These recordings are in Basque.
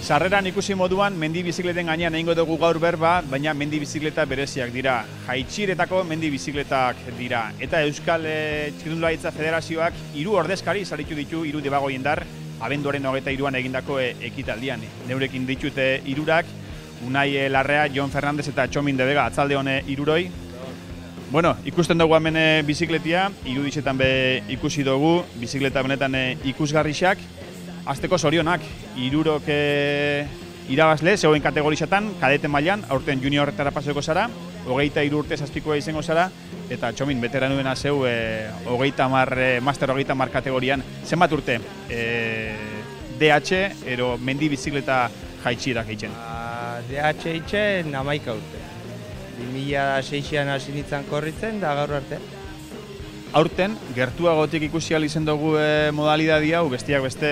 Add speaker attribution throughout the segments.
Speaker 1: Sarreran ikusi moduan, mendi bizikleten gainean egingo dugu gaur berba, baina mendi bizikleta bereziak dira. Jaitxiretako mendi bizikletak dira. Eta Euskal Txirrindularitza Federazioak 3 ordezkari saritu ditu 3 debagoiendar, abenduaren 23an egindako ekitaldian. Neurekin ditute 3, Unai Larrea, Jon Fernandez eta Txomin de Vega, atzalde hone 3. Bueno, ikusten dugu hemen bizikletia, irudizetan be ikusi dugu, bizikleta benetan ikusgarrixak. Azteko zorionak, 3 irabazle, zegoen kategorizatan, kadete mailan, aurten juniorretara pasako zara, 23 urte zazpikoa izango zara, eta Txomin, beteranuena zeu, master 30 kategorian. Zenbat urte? DH, ero mendi bizikleta jaitxirak egiten?
Speaker 2: DH itxen 11 urte. 2006an hasi nintzen korritzen, da gaur arte.
Speaker 1: Aurten, gertuagotik ikusi ahal izan dugu modalidadi hau, bestiak beste,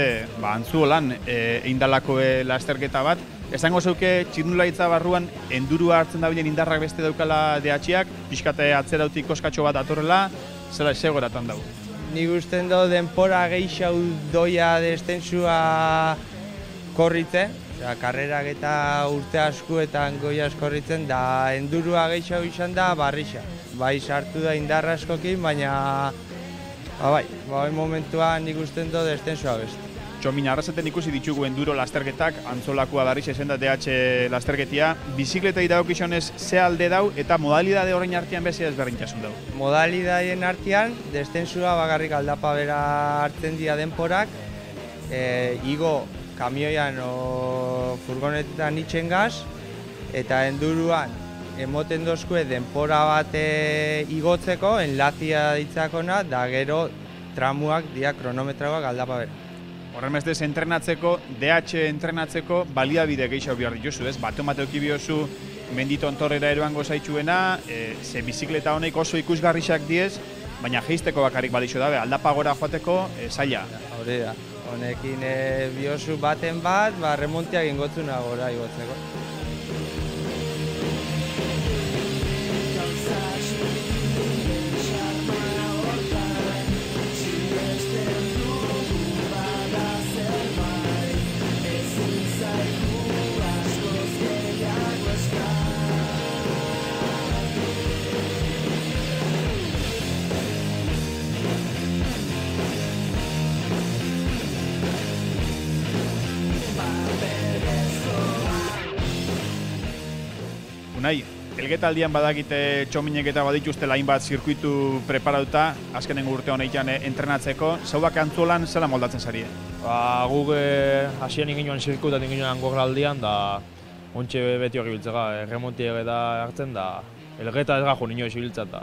Speaker 1: antzuolan eindalako lasterketa bat. Esango zeuke, txirrindularitza barruan endurua hartzen dabilen indarrak beste daukala DH-ak, pixkate atzerautik koskatxo bat atorrela, zela segoratan dago.
Speaker 2: Nik usten du denpora gehiago doia destensua korritzen, karrerak eta urte askuetan goiaz korritzen, da endurua gehiago izan da barrixa. Bai, sartu da indarra askokin, baina bai, momentuan nik usten du destensua beste.
Speaker 1: Txomin, arrazaten ikusi ditugu enduro lasterketak, antzolakoa barrixa ezen da DH lasterketia. Bizikleta irakokizionez ze alde dau eta modalidade horrein artean bezia ezberdintasun dau?
Speaker 2: Modalidadean artean, destensua bakarrik aldapa bera hartzen dira denporak, igo kamioian o furgonetetan itxen gaz, eta enduruan emoten dozkue denpora bat igotzeko, enlazia ditzakona, da gero tramuak dira kronometrauak aldapa bera.
Speaker 1: Horren bestez, entrenatzeko, DH entrenatzeko baliabide gehiago behar dituzu, ez? Bate eukibiozu menditon torrera eroango zaitxuena, ze bizikleta honek oso ikusgarrixak diez, baina geizteko bakarrik badixo dabe, aldapa gora joateko zaila.
Speaker 2: Hori da, honekin biozu baten bat, remontiak ingotzuna gora igotzeko.
Speaker 1: Unai, elgetaldian badakite Txominek eta badituztela hainbat zirkuitu preparatuta, azkenengo urte honetan entrenatzeko. Zauak antzuolan zela moldatzen zari?
Speaker 3: Guk hasien inginuan zirkuitat inginuan gorraldian, da ontxe beti hori biltzega, remontiek eta hartzen, da elgeta ez gajo nino esibiltzat.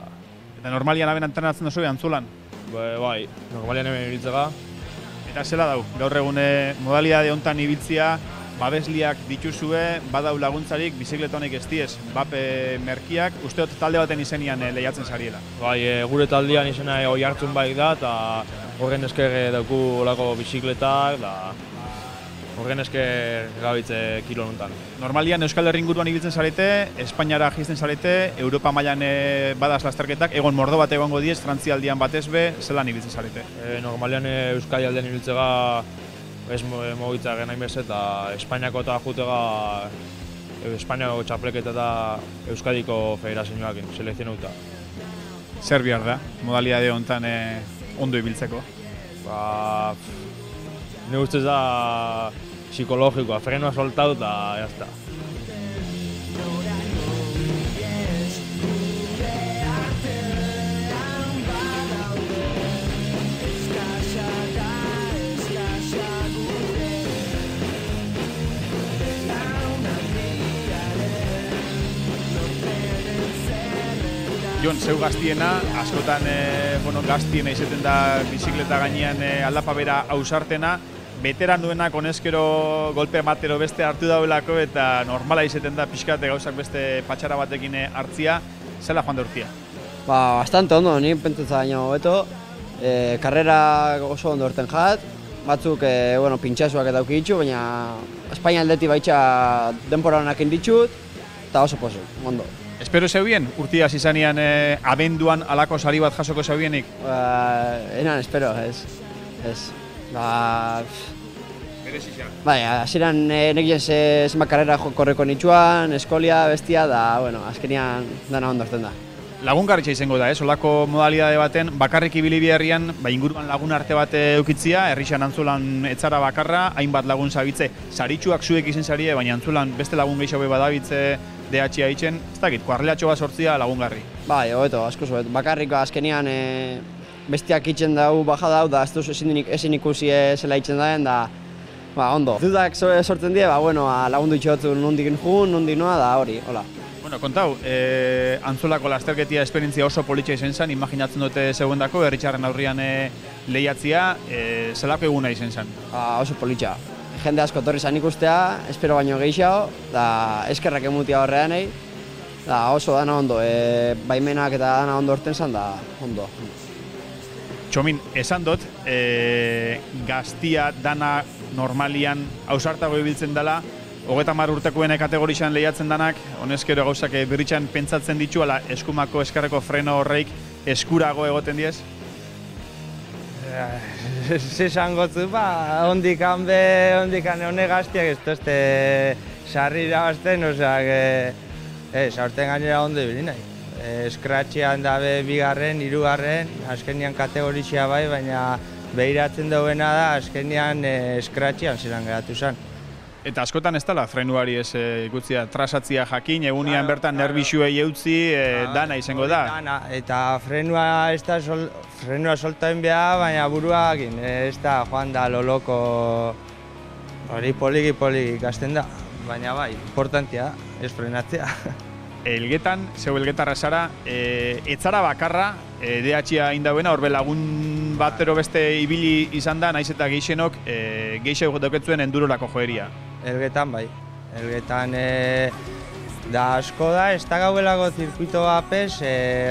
Speaker 1: Eta normalian aben entrenatzen duzu antzuolan?
Speaker 3: Bai, normalian hemen ibiltzega.
Speaker 1: Eta zela dau, gaur egune modalidade hontan ibiltzia, babesliak dituzue, badau laguntzarik, bizikleta honek ez diez, bape merkiak, usteot talde baten izenian lehiatzen zariela.
Speaker 3: Bai, gure taldean izena hoi hartzun baik da, eta horren esker dauku olako bizikletak, da horren esker gabitze kilo nuntan.
Speaker 1: Normalian Euskal Herri inguruan ibiltzen zarete, Espainiara jizten zarete, Europa mailan badaz lasterketak, egon mordo bat egongo diez, Frantzialdian batez be, zelan ibiltzen zarete?
Speaker 3: Normalian Euskal aldean ibiltzega ez mogitza genain bez eta Espainiako eta jutega Espainiako txapleketa eta Euskadiko federazioak selekzionauta.
Speaker 1: Zer behar da, modalidade honetan ondo ibiltzeko?
Speaker 3: Ne ustez da psikologikoa, frenoa soltau eta jazta.
Speaker 1: Jon, zeu gaztiena, askotan gaztiena izaten da bizikleta gainean aldapa bera ausartena, beteran duenak honezkero golpe matero beste hartu daudelako eta normala izaten da pixkate gauzak beste patxara batekin hartzia, zela joan da urtia?
Speaker 4: Bastante ondo, ni pentsatza baino hobeto, karrera oso ondo urten jat, batzuk pintxasuak eta auki ditu, baina Espainia aldetik baitxa denpora honak inditxut, eta oso poso, ondo.
Speaker 1: Espero zeubien, urtia zizanean abenduan alako sari bat jasoko zeubienik?
Speaker 4: Enan, espero, ez. Bai, hasieran nekien zenbat karrera korreko nitxuan, eskolia, bestia, da, bueno, azkenean dana ondo hartzen da.
Speaker 1: Lagungarritza izango da, olako modalidade baten, bakarrik ibili biherrian, inguruan lagun arte bat eukitzia, herrixan Antzulan etzara bakarra, hainbat lagun zabitze, saritxuak zuek izen zarie, baina Antzulan beste lagun gehiago badabitze DH-a itxen, ez dakit, kuarrelatxo bat sortzia lagungarri.
Speaker 4: Bai, hobeto, asko zuet, bakarrik azkenean bestiak itxen dau, baja dau, da ez duz ezin ikusi zela itxen daen, da, ondo. Dudak sortzen die, bueno, lagundu itxotzu nondik jun, nondik noa, da hori, hola.
Speaker 1: Bueno, kontau, Antzolako lasterketia esperientzia oso politxa izen zen, imaginatzen dute zegoendako, herritxarren aurrian lehiatzia, zelako eguna izen zen?
Speaker 4: Oso politxa. Jende asko torri zan ikustea, espero baino gehiago, da eskerrak emutia horrean nahi, da oso dana ondo, baimenak eta dana ondo horten zan, da ondo.
Speaker 1: Txomin, esan dut, gaztia dana normalian ausartago ibiltzen dela, 30 urtekoen kategorixan lehiatzen danak, honezkero gauzak berritxan pentsatzen ditu, ala eskumako eskerreko freno horreik eskurago egoten diez?
Speaker 2: Zesan gotzu, ondikan hone gaztiak ez tozte sarri irabazten, saurten gainera ondo ibili nahi. Eskratxean dabe bigarren, hirugarren, azkenian kategorixia bai, baina behiratzen dauena da, azkenian eskratxean zelan geratu zen.
Speaker 1: Eta askotan ez dela frenuari ez ikutzia, trasatzia jakin, egunian bertan nerbixuei eutzi, dana izango da.
Speaker 2: Eta frenua soltaen behar, baina buruakin, ez da joan da loloko hori poliki ikasten da. Baina bai, importantia, ez frenatzea.
Speaker 1: Elgetan, zeu elgetarra zara, etzara bakarra, DH-a indauena, horbe lagun batero beste ibili izan da, naiz eta geixenok geixo dauketzuen endurorako joeria.
Speaker 2: Elgetan bai, elgetan da asko da, ez da gauelako zirkuito bapes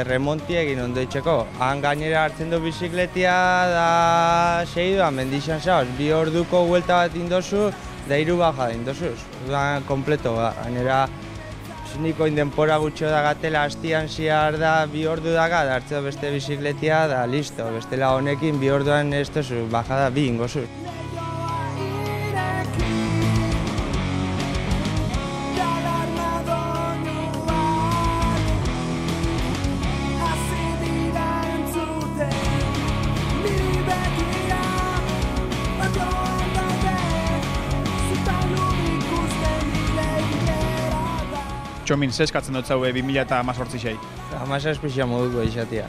Speaker 2: remonti egin ondo itxeko. Han gainera hartzen du bizikletia da segiduan mendixan zauz, 2 orduko huelta bat indozu, da 3 baja da indozuz. Orduan kompleto, gainera niko indenpora gutxo da gatela hastian ziar da 2 ordu daga, da hartzeo beste bizikletia da listo, bestela honekin 2 orduan ez tozu, baja da 2 ingozuz.
Speaker 1: Txomin, zeskatzen dut zaue 2018
Speaker 2: 18 moduko izatea,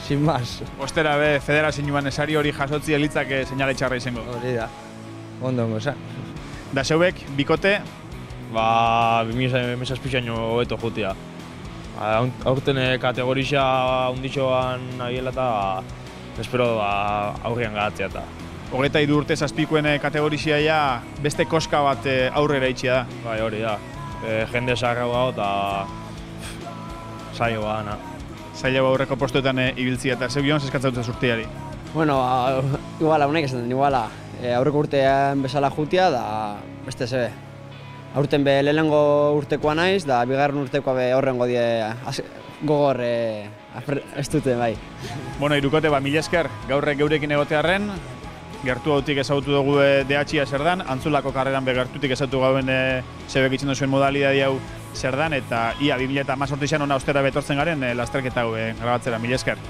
Speaker 2: sin más.
Speaker 1: Ostera be, federazioan esari hori jasotzi elitzak seinale txarra izango.
Speaker 2: Hori da, ondo ongo zan.
Speaker 1: Da zeuek, bikote?
Speaker 3: 2018 hobeto jutia. Aurten kategorixia unditxoan nahiela eta espero aurrian garatzea eta.
Speaker 1: 23 urte zazpikoen kategorixia beste koska bat aurrera itxia da.
Speaker 3: Bai, hori da. Jende zaharrago gau eta zailagoa dana.
Speaker 1: Zailago aurreko postuetan ibiltzia eta zeu joan zeskatzen dut zurtiari?
Speaker 4: Bueno, iguala, honek esan den, iguala. Aurreko urtean bezala jutia, da beste zebe. Aurten be lehenengo urtekoa naiz, da bigarren urtekoa be horrengo die gogor ez dute, bai.
Speaker 1: Bueno, irukote, mila esker, gaur geurekin egotearren, gertu hautik ezagutu dugu DH-a zer dan, Antzulako karreran be gertutik ezagutu gauen zebek itzen duzuen modalidadi hau zer dan, eta ia 2018 ona ostera betortzen garen lasterketa hau grabatzera, mila esker.